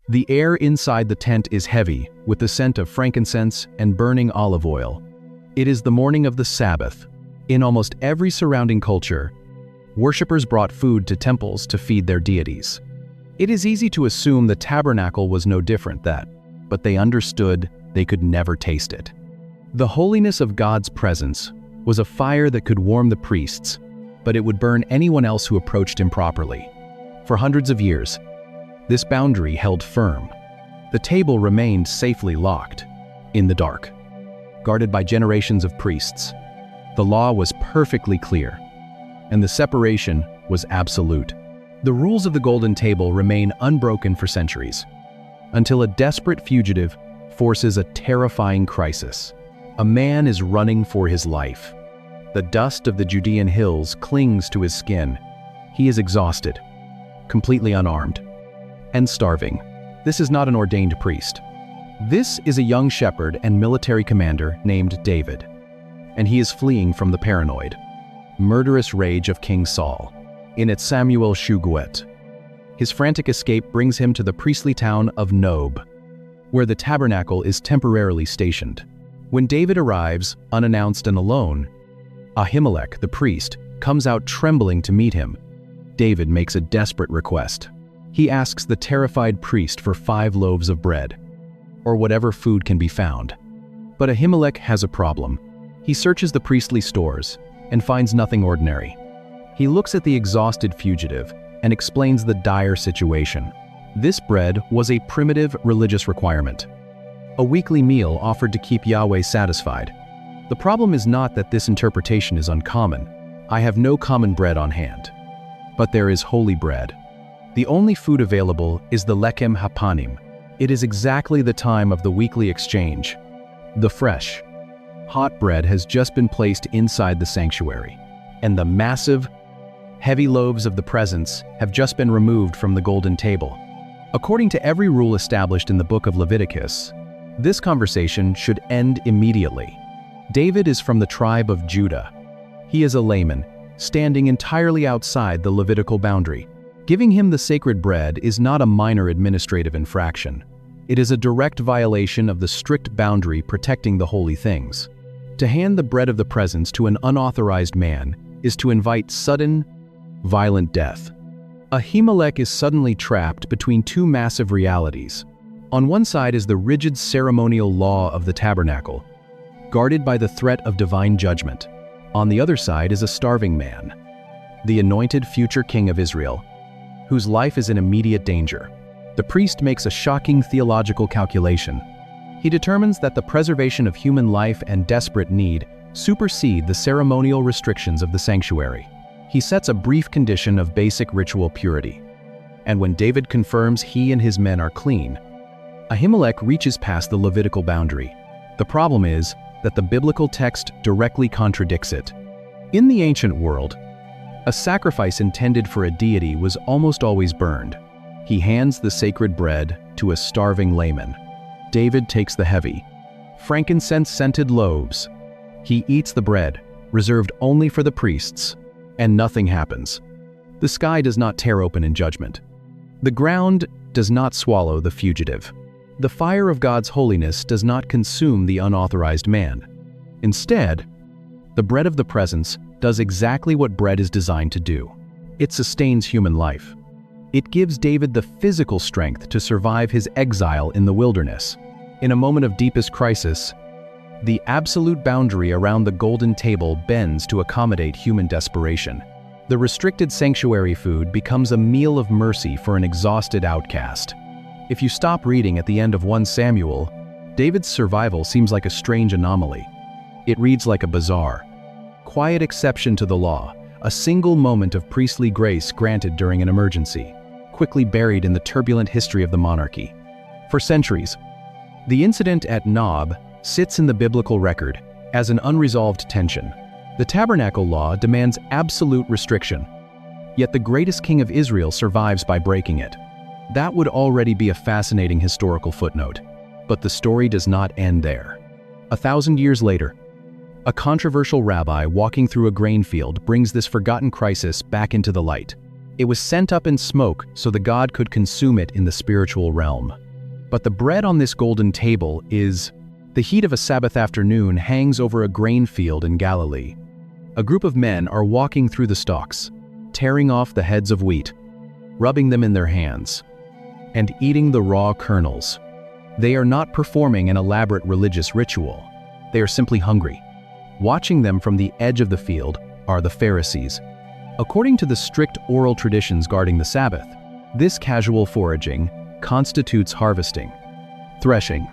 The air inside the tent is heavy, with the scent of frankincense and burning olive oil. It is the morning of the Sabbath. In almost every surrounding culture, worshippers brought food to temples to feed their deities. It is easy to assume the tabernacle was no different but they understood they could never taste it. The holiness of God's presence was a fire that could warm the priests, but it would burn anyone else who approached improperly. For hundreds of years, this boundary held firm. The table remained safely locked, in the dark, guarded by generations of priests. The law was perfectly clear, and the separation was absolute. The rules of the Golden Table remain unbroken for centuries, until a desperate fugitive forces a terrifying crisis. A man is running for his life. The dust of the Judean hills clings to his skin. He is exhausted, completely unarmed, and starving. This is not an ordained priest. This is a young shepherd and military commander named David, and he is fleeing from the paranoid, murderous rage of King Saul. In it Samuel Showbread. His frantic escape brings him to the priestly town of Nob, where the tabernacle is temporarily stationed. When David arrives, unannounced and alone, Ahimelech, the priest, comes out trembling to meet him. David makes a desperate request. He asks the terrified priest for 5 loaves of bread, or whatever food can be found. But Ahimelech has a problem. He searches the priestly stores and finds nothing ordinary. He looks at the exhausted fugitive and explains the dire situation. This bread was a primitive religious requirement, a weekly meal offered to keep Yahweh satisfied. The problem is not that this interpretation is uncommon. I have no common bread on hand, but there is holy bread. The only food available is the lechem hapanim. It is exactly the time of the weekly exchange. The fresh, hot bread has just been placed inside the sanctuary, and the massive, heavy loaves of the presence have just been removed from the golden table. According to every rule established in the book of Leviticus, this conversation should end immediately. David is from the tribe of Judah. He is a layman, standing entirely outside the Levitical boundary. Giving him the sacred bread is not a minor administrative infraction. It is a direct violation of the strict boundary protecting the holy things. To hand the bread of the presence to an unauthorized man is to invite sudden, violent death. Ahimelech is suddenly trapped between 2 massive realities. On one side is the rigid ceremonial law of the tabernacle, guarded by the threat of divine judgment. On the other side is a starving man, the anointed future king of Israel, whose life is in immediate danger. The priest makes a shocking theological calculation. He determines that the preservation of human life and desperate need supersede the ceremonial restrictions of the sanctuary. He sets a brief condition of basic ritual purity. And when David confirms he and his men are clean, Ahimelech reaches past the Levitical boundary. The problem is that the biblical text directly contradicts it. In the ancient world, a sacrifice intended for a deity was almost always burned. He hands the sacred bread to a starving layman. David takes the heavy, frankincense-scented loaves. He eats the bread, reserved only for the priests, and nothing happens. The sky does not tear open in judgment. The ground does not swallow the fugitive. The fire of God's holiness does not consume the unauthorized man. Instead, the bread of the presence does exactly what bread is designed to do. It sustains human life. It gives David the physical strength to survive his exile in the wilderness. In a moment of deepest crisis, the absolute boundary around the golden table bends to accommodate human desperation. The restricted sanctuary food becomes a meal of mercy for an exhausted outcast. If you stop reading at the end of 1 Samuel, David's survival seems like a strange anomaly. It reads like a bizarre, quiet exception to the law, a single moment of priestly grace granted during an emergency, quickly buried in the turbulent history of the monarchy. For centuries, the incident at Nob sits in the biblical record as an unresolved tension. The Tabernacle law demands absolute restriction, yet the greatest king of Israel survives by breaking it. That would already be a fascinating historical footnote, but the story does not end there. 1,000 years later, a controversial rabbi walking through a grain field brings this forgotten crisis back into the light. It was sent up in smoke so the god could consume it in the spiritual realm. But the bread on this golden table is... The heat of a Sabbath afternoon hangs over a grain field in Galilee. A group of men are walking through the stalks, tearing off the heads of wheat, rubbing them in their hands, and eating the raw kernels. They are not performing an elaborate religious ritual. They are simply hungry. Watching them from the edge of the field are the Pharisees. According to the strict oral traditions guarding the Sabbath, this casual foraging constitutes harvesting, threshing,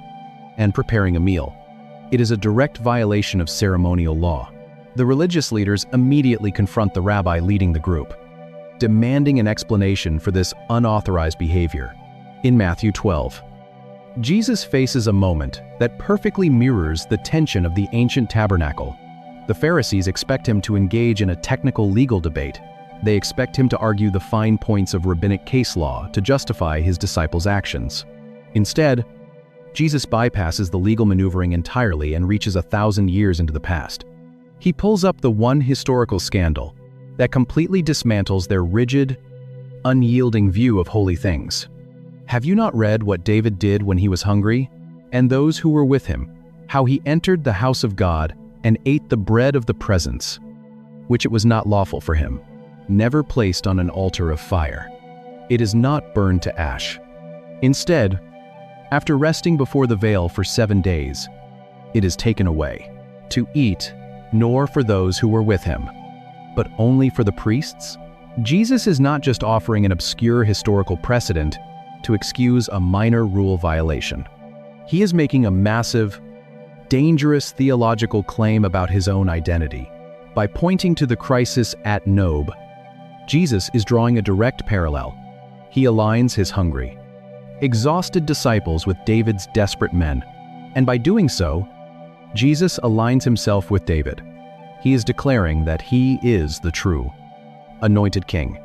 and preparing a meal. It is a direct violation of ceremonial law. The religious leaders immediately confront the rabbi leading the group, demanding an explanation for this unauthorized behavior. In Matthew 12, Jesus faces a moment that perfectly mirrors the tension of the ancient tabernacle. The Pharisees expect him to engage in a technical legal debate. They expect him to argue the fine points of rabbinic case law to justify his disciples' actions. Instead, Jesus bypasses the legal maneuvering entirely and reaches 1,000 years into the past. He pulls up the one historical scandal that completely dismantles their rigid, unyielding view of holy things. Have you not read what David did when he was hungry, and those who were with him, how he entered the house of God and ate the bread of the presence, which it was not lawful for him, never placed on an altar of fire. It is not burned to ash. Instead, after resting before the veil for 7 days, it is taken away, to eat, nor for those who were with him, but only for the priests? Jesus is not just offering an obscure historical precedent to excuse a minor rule violation. He is making a massive, dangerous theological claim about his own identity. By pointing to the crisis at Nob, Jesus is drawing a direct parallel. He aligns his hungry, exhausted disciples with David's desperate men, and by doing so, Jesus aligns himself with David. He is declaring that he is the true, anointed king,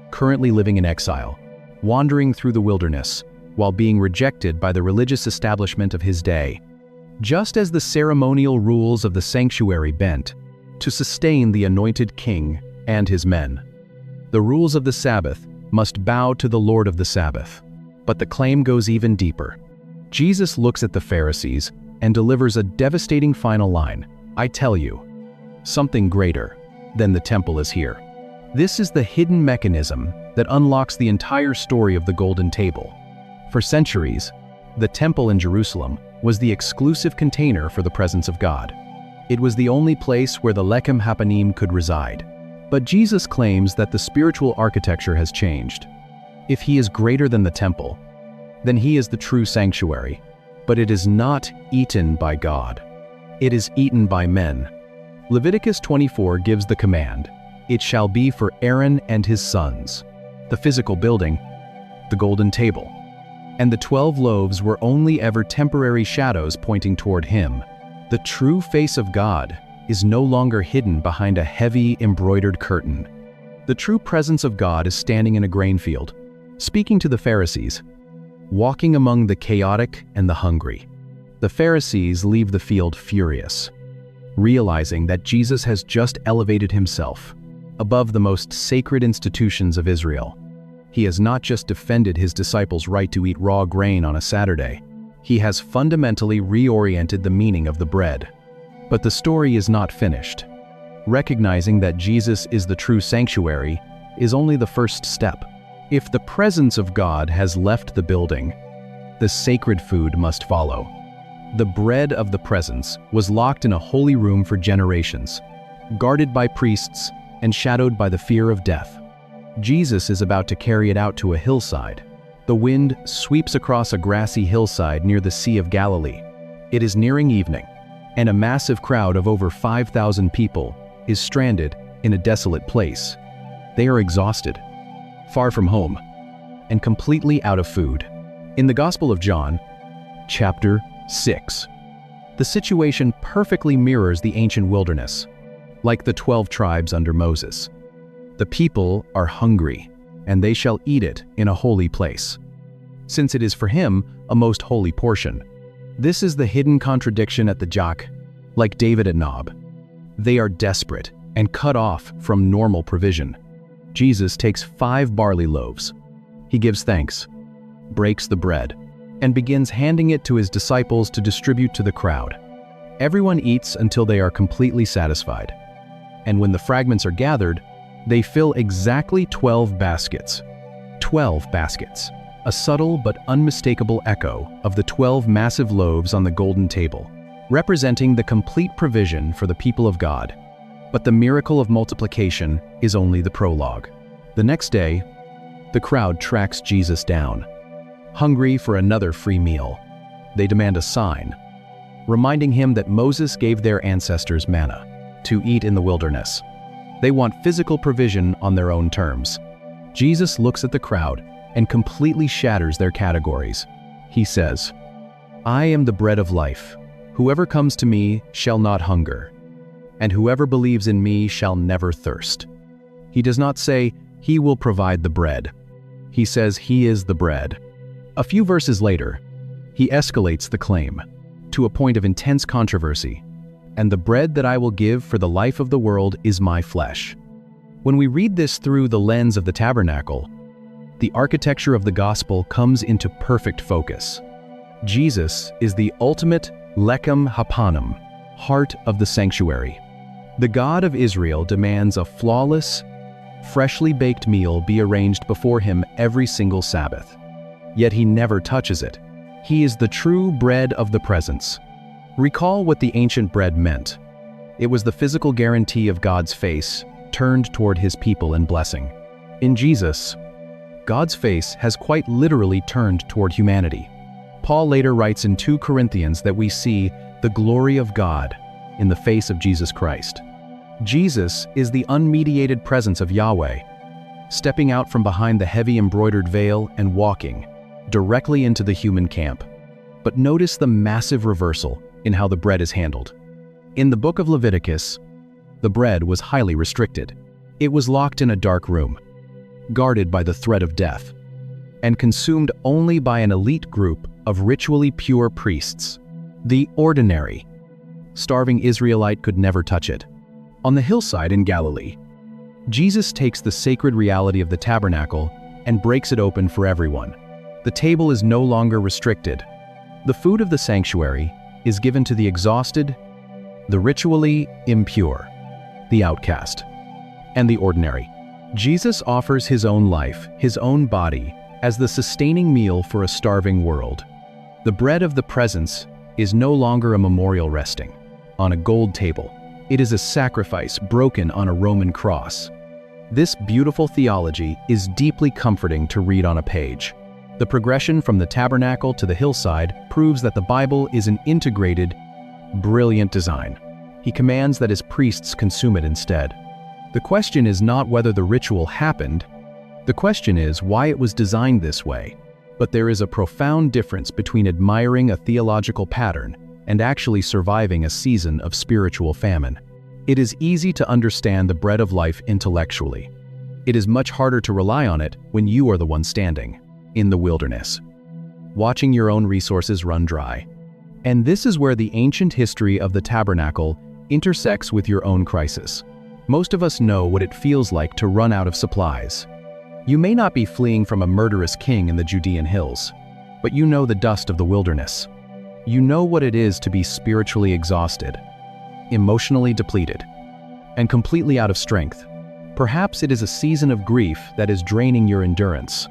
currently living in exile, wandering through the wilderness, while being rejected by the religious establishment of his day. Just as the ceremonial rules of the sanctuary bent to sustain the anointed king and his men, the rules of the Sabbath must bow to the Lord of the Sabbath. But the claim goes even deeper. Jesus looks at the Pharisees and delivers a devastating final line. I tell you, something greater than the temple is here. This is the hidden mechanism that unlocks the entire story of the Golden Table. For centuries, the temple in Jerusalem was the exclusive container for the presence of God. It was the only place where the Lechem Hapanim could reside. But Jesus claims that the spiritual architecture has changed. If he is greater than the temple, then he is the true sanctuary. But it is not eaten by God. It is eaten by men. Leviticus 24 gives the command, "It shall be for Aaron and his sons." The physical building, the golden table, and the 12 loaves were only ever temporary shadows pointing toward him. The true face of God is no longer hidden behind a heavy embroidered curtain. The true presence of God is standing in a grain field, speaking to the Pharisees, walking among the chaotic and the hungry. The Pharisees leave the field furious, realizing that Jesus has just elevated himself above the most sacred institutions of Israel. He has not just defended his disciples' right to eat raw grain on a Saturday, he has fundamentally reoriented the meaning of the bread. But the story is not finished. Recognizing that Jesus is the true sanctuary is only the first step. If the presence of God has left the building, the sacred food must follow. The bread of the presence was locked in a holy room for generations, guarded by priests and shadowed by the fear of death. Jesus is about to carry it out to a hillside. The wind sweeps across a grassy hillside near the Sea of Galilee. It is nearing evening, and a massive crowd of over 5,000 people is stranded in a desolate place. They are exhausted, far from home, and completely out of food. In the Gospel of John, chapter 6, the situation perfectly mirrors the ancient wilderness, like the 12 tribes under Moses. The people are hungry, and they shall eat it in a holy place, since it is for him a most holy portion. This is the hidden contradiction at the Jok, like David at Nob. They are desperate and cut off from normal provision. Jesus takes 5 barley loaves. He gives thanks, breaks the bread, and begins handing it to his disciples to distribute to the crowd. Everyone eats until they are completely satisfied. And when the fragments are gathered, they fill exactly 12 baskets. 12 baskets, a subtle but unmistakable echo of the 12 massive loaves on the golden table, representing the complete provision for the people of God. But the miracle of multiplication is only the prologue. The next day, the crowd tracks Jesus down. Hungry for another free meal, they demand a sign, reminding him that Moses gave their ancestors manna to eat in the wilderness. They want physical provision on their own terms. Jesus looks at the crowd and completely shatters their categories. He says, "I am the bread of life. Whoever comes to me shall not hunger, and whoever believes in me shall never thirst." He does not say, "He will provide the bread." He says he is the bread. A few verses later, he escalates the claim to a point of intense controversy. "And the bread that I will give for the life of the world is my flesh." When we read this through the lens of the tabernacle, the architecture of the gospel comes into perfect focus. Jesus is the ultimate lechem hapanim, heart of the sanctuary. The God of Israel demands a flawless, freshly baked meal be arranged before him every single Sabbath. Yet he never touches it. He is the true bread of the presence. Recall what the ancient bread meant. It was the physical guarantee of God's face turned toward his people in blessing. In Jesus, God's face has quite literally turned toward humanity. Paul later writes in 2 Corinthians that we see the glory of God in the face of Jesus Christ. Jesus is the unmediated presence of Yahweh, stepping out from behind the heavy embroidered veil and walking directly into the human camp. But notice the massive reversal in how the bread is handled. In the book of Leviticus, the bread was highly restricted. It was locked in a dark room, guarded by the threat of death, and consumed only by an elite group of ritually pure priests. The ordinary, starving Israelite could never touch it. On the hillside in Galilee, Jesus takes the sacred reality of the tabernacle and breaks it open for everyone. The table is no longer restricted. The food of the sanctuary is given to the exhausted, the ritually impure, the outcast, and the ordinary. Jesus offers his own life, his own body, as the sustaining meal for a starving world. The bread of the presence is no longer a memorial resting on a gold table. It is a sacrifice broken on a Roman cross. This beautiful theology is deeply comforting to read on a page. The progression from the tabernacle to the hillside proves that the Bible is an integrated, brilliant design. He commands that his priests consume it instead. The question is not whether the ritual happened. The question is why it was designed this way. But there is a profound difference between admiring a theological pattern and actually surviving a season of spiritual famine. It is easy to understand the bread of life intellectually. It is much harder to rely on it when you are the one standing in the wilderness, watching your own resources run dry. And this is where the ancient history of the tabernacle intersects with your own crisis. Most of us know what it feels like to run out of supplies. You may not be fleeing from a murderous king in the Judean hills, but you know the dust of the wilderness. You know what it is to be spiritually exhausted, emotionally depleted, and completely out of strength. Perhaps it is a season of grief that is draining your endurance.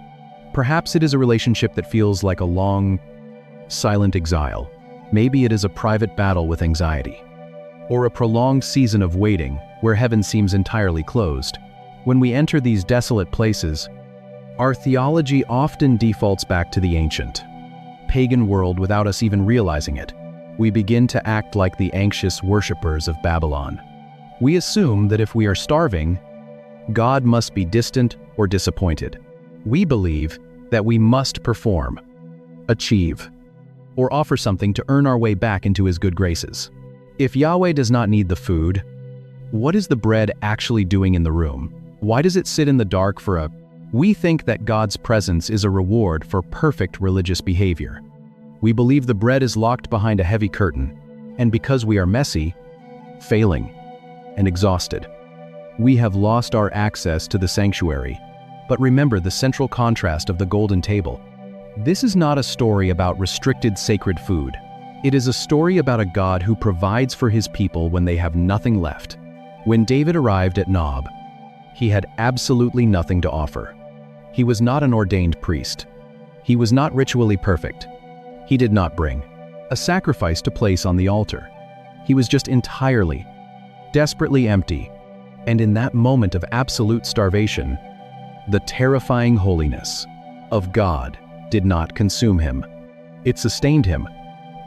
Perhaps it is a relationship that feels like a long, silent exile. Maybe it is a private battle with anxiety, or a prolonged season of waiting where heaven seems entirely closed. When we enter these desolate places, our theology often defaults back to the ancient, pagan world without us even realizing it. We begin to act like the anxious worshippers of Babylon. We assume that if we are starving, God must be distant or disappointed. We believe that we must perform, achieve, or offer something to earn our way back into his good graces. If Yahweh does not need the food, what is the bread actually doing in the room? Why does it sit in the dark for a... We think that God's presence is a reward for perfect religious behavior. We believe the bread is locked behind a heavy curtain, and because we are messy, failing, and exhausted, We have lost our access to the sanctuary. But remember the central contrast of the golden table. This is not a story about restricted sacred food. It is a story about a God who provides for his people when they have nothing left. When David arrived at Nob, he had absolutely nothing to offer. He was not an ordained priest. He was not ritually perfect. He did not bring a sacrifice to place on the altar. He was just entirely, desperately empty. And in that moment of absolute starvation, the terrifying holiness of God did not consume him. It sustained him.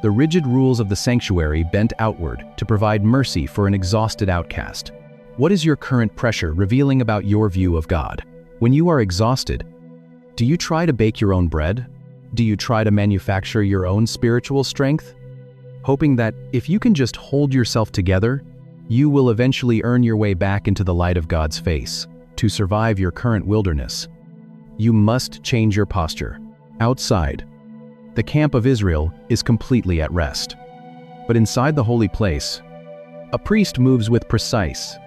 The rigid rules of the sanctuary bent outward to provide mercy for an exhausted outcast. What is your current pressure revealing about your view of God? When you are exhausted, do you try to bake your own bread? Do you try to manufacture your own spiritual strength? Hoping that if you can just hold yourself together, you will eventually earn your way back into the light of God's face. To survive your current wilderness, you must change your posture. Outside, the camp of Israel is completely at rest. But inside the holy place, a priest moves with precise,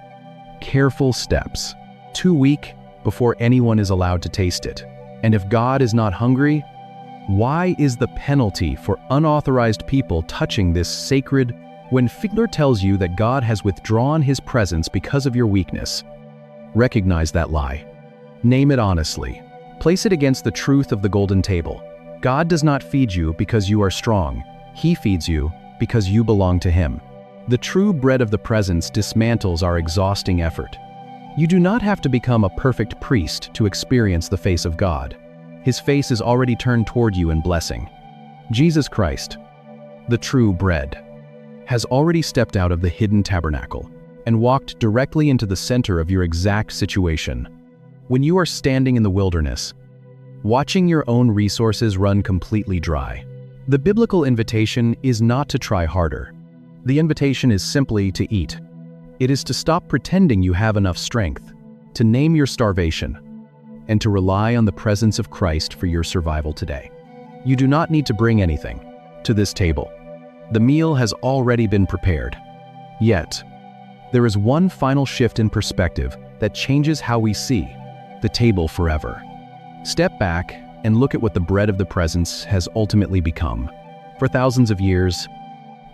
careful steps, too weak before anyone is allowed to taste it. And if God is not hungry, why is the penalty for unauthorized people touching this sacred? When Figler tells you that God has withdrawn his presence because of your weakness, recognize that lie. Name it honestly. Place it against the truth of the golden table. God does not feed you because you are strong. He feeds you because you belong to him. The true bread of the presence dismantles our exhausting effort. You do not have to become a perfect priest to experience the face of God. His face is already turned toward you in blessing. Jesus Christ, the true bread, has already stepped out of the hidden tabernacle and walked directly into the center of your exact situation. When you are standing in the wilderness, watching your own resources run completely dry, the biblical invitation is not to try harder. The invitation is simply to eat. It is to stop pretending you have enough strength, to name your starvation, and to rely on the presence of Christ for your survival today. You do not need to bring anything to this table. The meal has already been prepared. Yet, there is one final shift in perspective that changes how we see the table forever. Step back and look at what the bread of the presence has ultimately become. For thousands of years,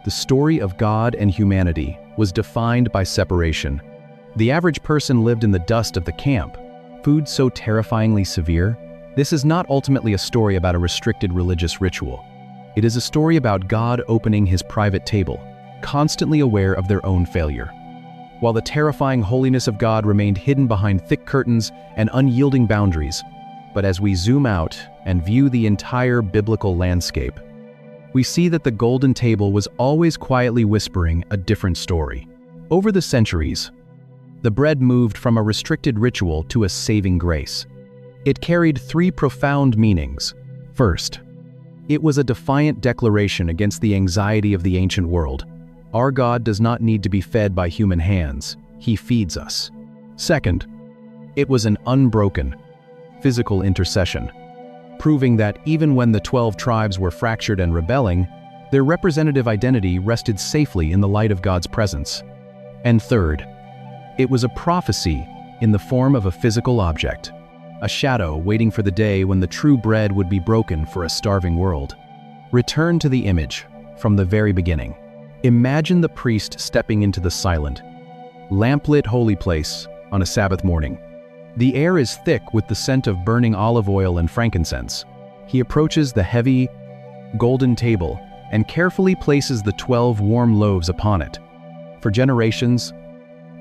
the story of God and humanity was defined by separation. The average person lived in the dust of the camp. Food so terrifyingly severe, this is not ultimately a story about a restricted religious ritual. It is a story about God opening his private table, constantly aware of their own failure. While the terrifying holiness of God remained hidden behind thick curtains and unyielding boundaries, but as we zoom out and view the entire biblical landscape, we see that the golden table was always quietly whispering a different story. Over the centuries, the bread moved from a restricted ritual to a saving grace. It carried three profound meanings. First, it was a defiant declaration against the anxiety of the ancient world. Our God does not need to be fed by human hands. He feeds us. Second, it was an unbroken, physical intercession, proving that even when the 12 tribes were fractured and rebelling, their representative identity rested safely in the light of God's presence. And third, it was a prophecy in the form of a physical object, a shadow waiting for the day when the true bread would be broken for a starving world. Return to the image from the very beginning. Imagine the priest stepping into the silent, lamplit holy place on a Sabbath morning. The air is thick with the scent of burning olive oil and frankincense. He approaches the heavy, golden table and carefully places the 12 warm loaves upon it. For generations,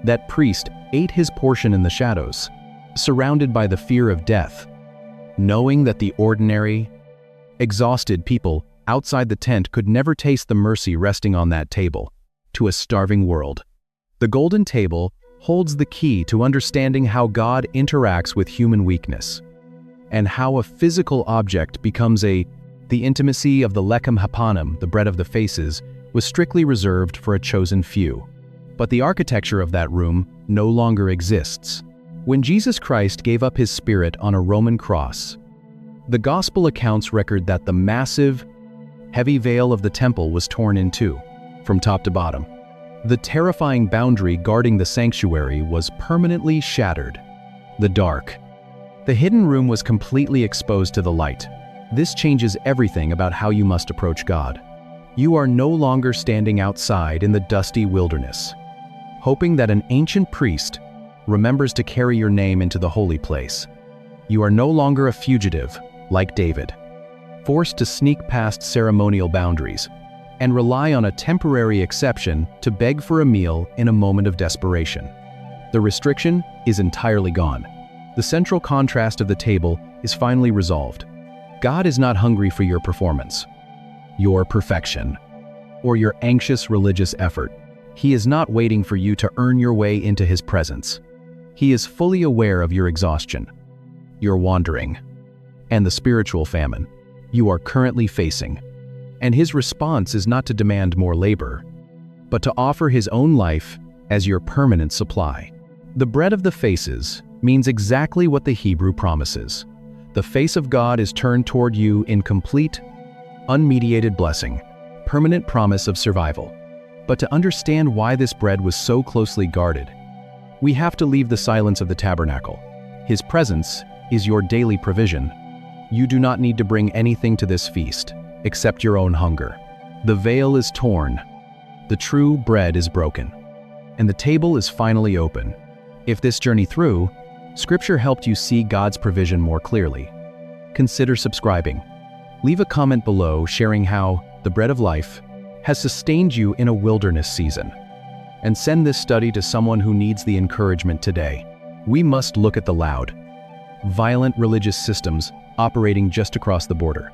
that priest ate his portion in the shadows, surrounded by the fear of death, knowing that the ordinary, exhausted people outside the tent could never taste the mercy resting on that table. To a starving world, the golden table holds the key to understanding how God interacts with human weakness, and how a physical object becomes the intimacy of the lechem hapanim, the bread of the faces, was strictly reserved for a chosen few. But the architecture of that room no longer exists. When Jesus Christ gave up his spirit on a Roman cross, the gospel accounts record that the massive, heavy veil of the temple was torn in two, from top to bottom. The terrifying boundary guarding the sanctuary was permanently shattered. The dark. The hidden room was completely exposed to the light. This changes everything about how you must approach God. You are no longer standing outside in the dusty wilderness, hoping that an ancient priest remembers to carry your name into the holy place. You are no longer a fugitive, like David, forced to sneak past ceremonial boundaries and rely on a temporary exception to beg for a meal in a moment of desperation. The restriction is entirely gone. The central contrast of the table is finally resolved. God is not hungry for your performance, your perfection, or your anxious religious effort. He is not waiting for you to earn your way into His presence. He is fully aware of your exhaustion, your wandering, and the spiritual famine you are currently facing. And His response is not to demand more labor, but to offer His own life as your permanent supply. The bread of the faces means exactly what the Hebrew promises. The face of God is turned toward you in complete, unmediated blessing, permanent promise of survival. But to understand why this bread was so closely guarded, we have to leave the silence of the tabernacle. His presence is your daily provision. You do not need to bring anything to this feast, except your own hunger. The veil is torn, the true bread is broken, and the table is finally open. If this journey through, Scripture helped you see God's provision more clearly, consider subscribing. Leave a comment below sharing how the bread of life has sustained you in a wilderness season. And send this study to someone who needs the encouragement today. We must look at the loud, violent religious systems operating just across the border,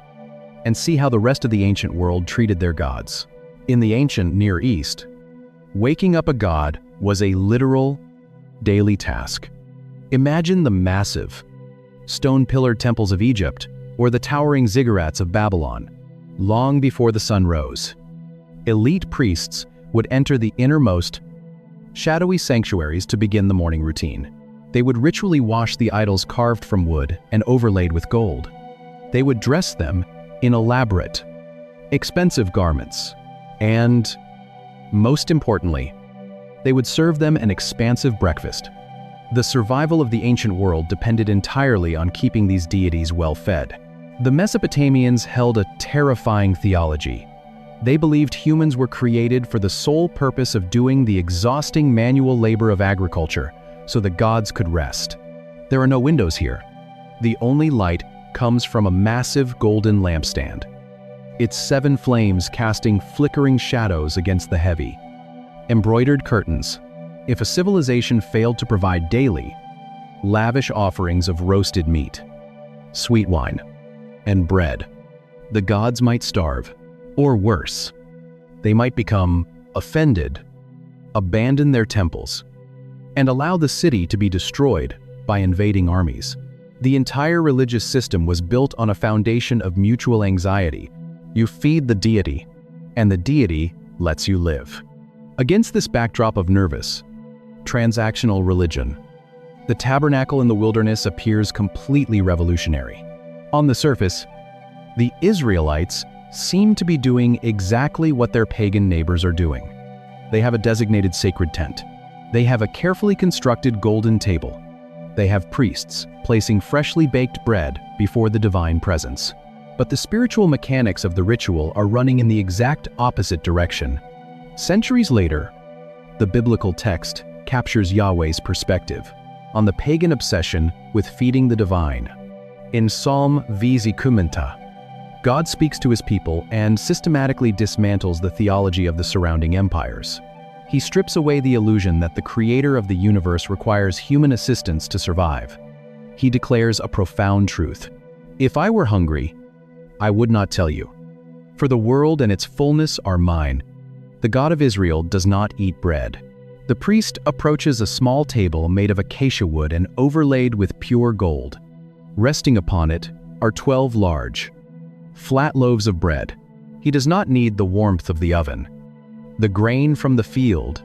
and see how the rest of the ancient world treated their gods. In the ancient Near East, waking up a god was a literal, daily task. Imagine the massive, stone-pillared temples of Egypt or the towering ziggurats of Babylon. Long before the sun rose, elite priests would enter the innermost, shadowy sanctuaries to begin the morning routine. They would ritually wash the idols carved from wood and overlaid with gold. They would dress them in elaborate, expensive garments, and, most importantly, they would serve them an expansive breakfast. The survival of the ancient world depended entirely on keeping these deities well-fed. The Mesopotamians held a terrifying theology. They believed humans were created for the sole purpose of doing the exhausting manual labor of agriculture, so the gods could rest. There are no windows here. The only light comes from a massive golden lampstand, its 7 flames casting flickering shadows against the heavy, embroidered curtains. If a civilization failed to provide daily, lavish offerings of roasted meat, sweet wine, and bread, the gods might starve, or worse, they might become offended, abandon their temples, and allow the city to be destroyed by invading armies. The entire religious system was built on a foundation of mutual anxiety. You feed the deity, and the deity lets you live. Against this backdrop of nervous, transactional religion, the tabernacle in the wilderness appears completely revolutionary. On the surface, the Israelites seem to be doing exactly what their pagan neighbors are doing. They have a designated sacred tent. They have a carefully constructed golden table. They have priests placing freshly baked bread before the divine presence. But the spiritual mechanics of the ritual are running in the exact opposite direction. Centuries later, the biblical text captures Yahweh's perspective on the pagan obsession with feeding the divine. In Psalm Vizikuminta, God speaks to His people and systematically dismantles the theology of the surrounding empires. He strips away the illusion that the creator of the universe requires human assistance to survive. He declares a profound truth. If I were hungry, I would not tell you. For the world and its fullness are mine. The God of Israel does not eat bread. The priest approaches a small table made of acacia wood and overlaid with pure gold. Resting upon it are 12 large, flat loaves of bread. He does not need the warmth of the oven, the grain from the field,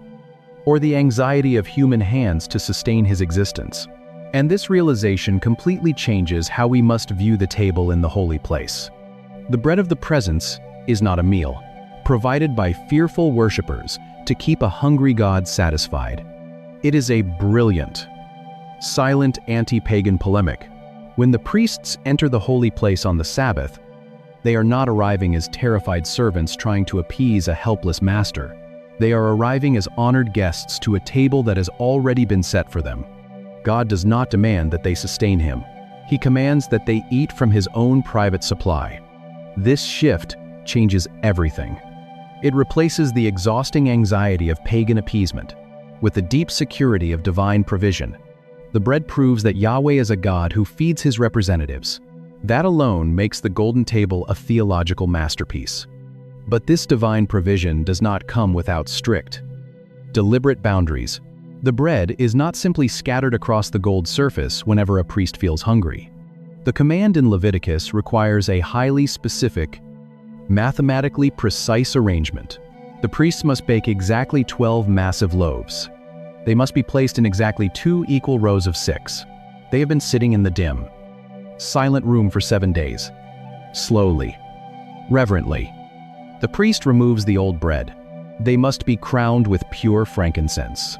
or the anxiety of human hands to sustain his existence. And this realization completely changes how we must view the table in the holy place. The bread of the presence is not a meal, provided by fearful worshippers to keep a hungry God satisfied. It is a brilliant, silent anti-pagan polemic. When the priests enter the holy place on the Sabbath, they are not arriving as terrified servants trying to appease a helpless master. They are arriving as honored guests to a table that has already been set for them. God does not demand that they sustain him. He commands that they eat from his own private supply. This shift changes everything. It replaces the exhausting anxiety of pagan appeasement with the deep security of divine provision. The bread proves that Yahweh is a God who feeds his representatives. That alone makes the golden table a theological masterpiece. But this divine provision does not come without strict, deliberate boundaries. The bread is not simply scattered across the gold surface whenever a priest feels hungry. The command in Leviticus requires a highly specific, mathematically precise arrangement. The priests must bake exactly 12 massive loaves. They must be placed in exactly 2 equal rows of 6. They have been sitting in the dim, silent room for 7 days. Slowly, reverently, the priest removes the old bread. They must be crowned with pure frankincense.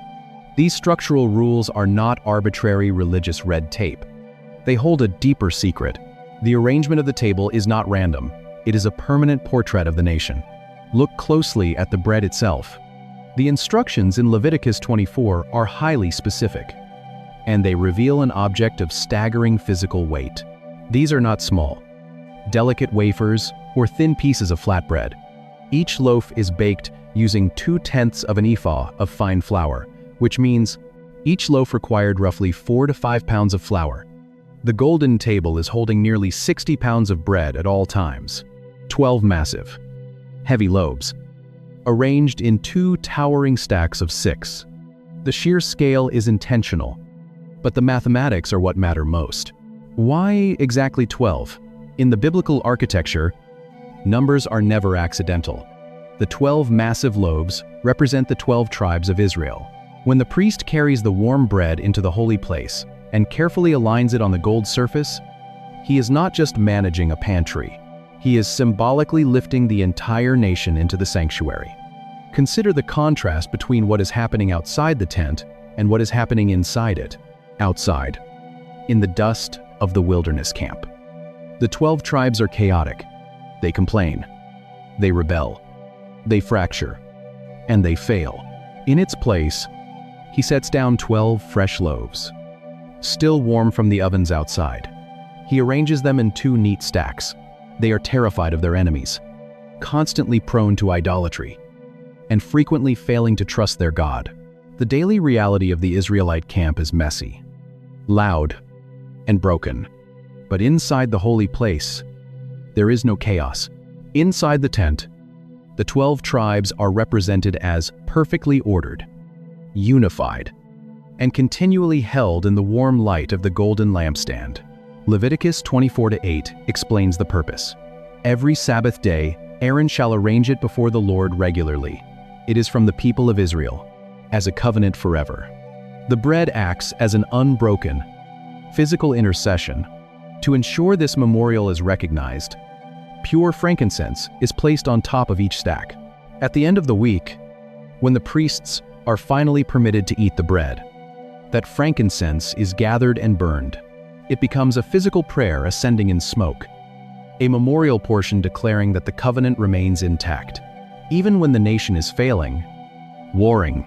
These structural rules are not arbitrary religious red tape. They hold a deeper secret. The arrangement of the table is not random. It is a permanent portrait of the nation. Look closely at the bread itself. The instructions in Leviticus 24 are highly specific, and they reveal an object of staggering physical weight. These are not small, delicate wafers or thin pieces of flatbread. Each loaf is baked using 2/10 of an ephah of fine flour, which means each loaf required roughly 4 to 5 pounds of flour. The golden table is holding nearly 60 pounds of bread at all times. 12 massive, heavy loaves, arranged in 2 towering stacks of 6. The sheer scale is intentional, but the mathematics are what matter most. Why exactly 12? In the biblical architecture, numbers are never accidental. The 12 massive loaves represent the 12 tribes of Israel. When the priest carries the warm bread into the holy place and carefully aligns it on the gold surface, he is not just managing a pantry. He is symbolically lifting the entire nation into the sanctuary. Consider the contrast between what is happening outside the tent and what is happening inside it. Outside, in the dust of the wilderness camp, the 12 tribes are chaotic. They complain, they rebel, they fracture, and they fail. In its place, he sets down 12 fresh loaves, still warm from the ovens outside. He arranges them in 2 neat stacks. They are terrified of their enemies, constantly prone to idolatry, and frequently failing to trust their God. The daily reality of the Israelite camp is messy, loud, and broken. But inside the holy place, there is no chaos. Inside the tent, the 12 tribes are represented as perfectly ordered, unified, and continually held in the warm light of the golden lampstand. Leviticus 24:8 explains the purpose. Every Sabbath day, Aaron shall arrange it before the Lord regularly. It is from the people of Israel, as a covenant forever. The bread acts as an unbroken, physical intercession. To ensure this memorial is recognized, pure frankincense is placed on top of each stack. At the end of the week, when the priests are finally permitted to eat the bread, that frankincense is gathered and burned. It becomes a physical prayer ascending in smoke, a memorial portion declaring that the covenant remains intact, even when the nation is failing, warring,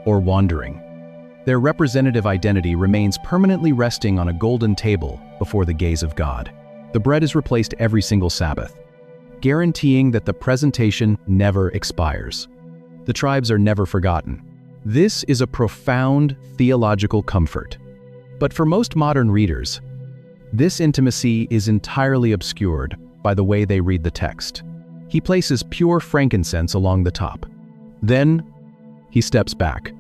or wandering. Their representative identity remains permanently resting on a golden table before the gaze of God. The bread is replaced every single Sabbath, guaranteeing that the presentation never expires. The tribes are never forgotten. This is a profound theological comfort. But for most modern readers, this intimacy is entirely obscured by the way they read the text. He places pure frankincense along the top. Then, he steps back,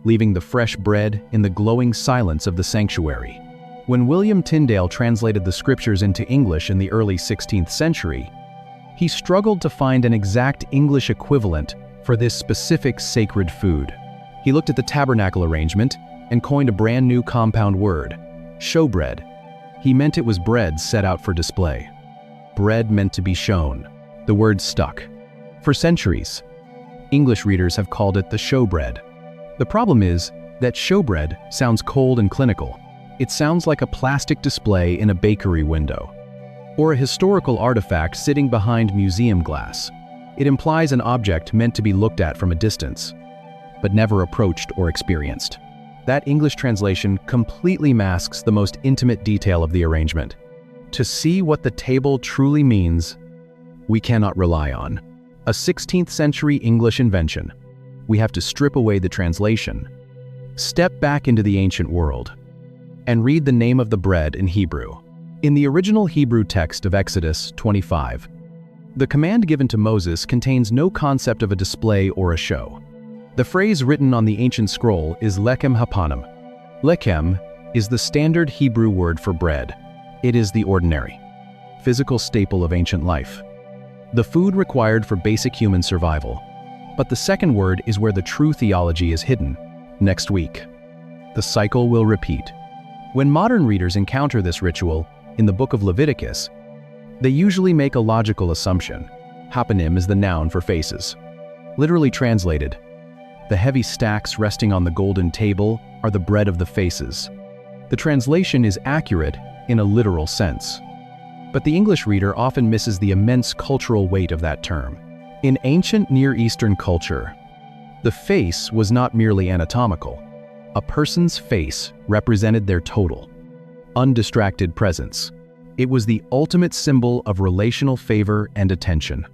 leaving the fresh bread in the glowing silence of the sanctuary. When William Tyndale translated the scriptures into English in the early 16th century, he struggled to find an exact English equivalent for this specific sacred food. He looked at the Tabernacle arrangement and coined a brand new compound word, showbread. He meant it was bread set out for display. Bread meant to be shown. The word stuck. For centuries, English readers have called it the showbread. The problem is that showbread sounds cold and clinical. It sounds like a plastic display in a bakery window, or a historical artifact sitting behind museum glass. It implies an object meant to be looked at from a distance, but never approached or experienced. That English translation completely masks the most intimate detail of the arrangement. To see what the table truly means, we cannot rely on a 16th century English invention. We have to strip away the translation, step back into the ancient world, and read the name of the bread in Hebrew. In the original Hebrew text of Exodus 25, the command given to Moses contains no concept of a display or a show. The phrase written on the ancient scroll is lechem hapanim. Lechem is the standard Hebrew word for bread. It is the ordinary, physical staple of ancient life, the food required for basic human survival. But the second word is where the true theology is hidden. Next week, the cycle will repeat. When modern readers encounter this ritual in the book of Leviticus, they usually make a logical assumption. Hapanim is the noun for faces. Literally translated, the heavy stacks resting on the golden table are the bread of the faces. The translation is accurate in a literal sense, but the English reader often misses the immense cultural weight of that term. In ancient Near Eastern culture, the face was not merely anatomical. A person's face represented their total, undistracted presence. It was the ultimate symbol of relational favor and attention.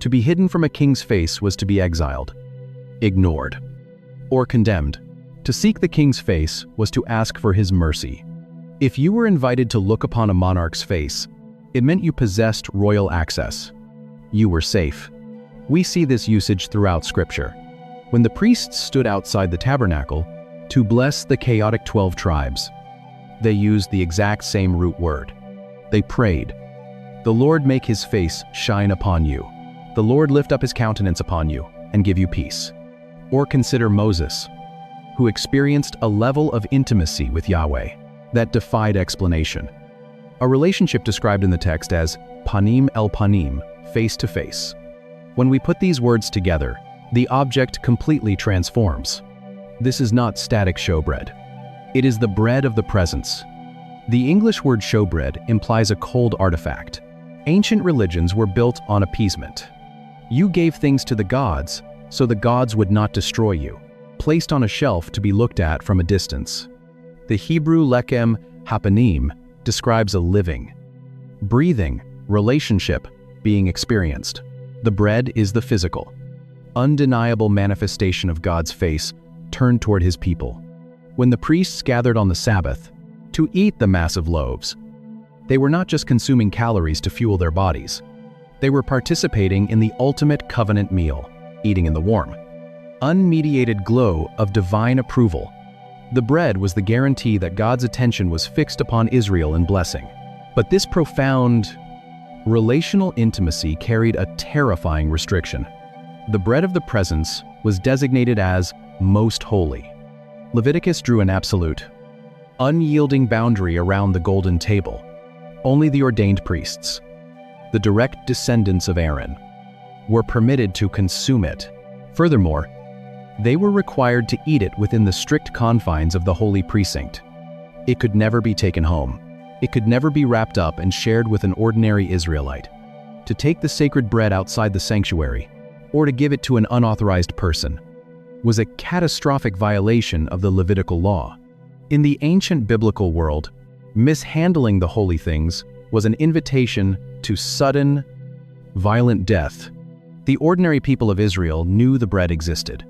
To be hidden from a king's face was to be exiled, ignored, or condemned. To seek the king's face was to ask for his mercy. If you were invited to look upon a monarch's face, it meant you possessed royal access. You were safe. We see this usage throughout Scripture. When the priests stood outside the tabernacle to bless the chaotic 12 tribes, they used the exact same root word. They prayed, "The Lord make his face shine upon you. The Lord lift up his countenance upon you and give you peace." Or consider Moses, who experienced a level of intimacy with Yahweh that defied explanation. A relationship described in the text as panim el panim, face to face. When we put these words together, the object completely transforms. This is not static showbread. It is the bread of the presence. The English word showbread implies a cold artifact. Ancient religions were built on appeasement. You gave things to the gods, so the gods would not destroy you, placed on a shelf to be looked at from a distance. The Hebrew lechem hapanim describes a living, breathing relationship being experienced. The bread is the physical, undeniable manifestation of God's face turned toward his people. When the priests gathered on the Sabbath to eat the massive loaves, they were not just consuming calories to fuel their bodies. They were participating in the ultimate covenant meal, eating in the warm, unmediated glow of divine approval. The bread was the guarantee that God's attention was fixed upon Israel in blessing. But this profound relational intimacy carried a terrifying restriction. The bread of the presence was designated as most holy. Leviticus drew an absolute, unyielding boundary around the golden table. Only the ordained priests, the direct descendants of Aaron, were permitted to consume it. Furthermore, they were required to eat it within the strict confines of the holy precinct. It could never be taken home. It could never be wrapped up and shared with an ordinary Israelite. To take the sacred bread outside the sanctuary, or to give it to an unauthorized person, was a catastrophic violation of the Levitical law. In the ancient biblical world, mishandling the holy things was an invitation to sudden, violent death. The ordinary people of Israel knew the bread existed.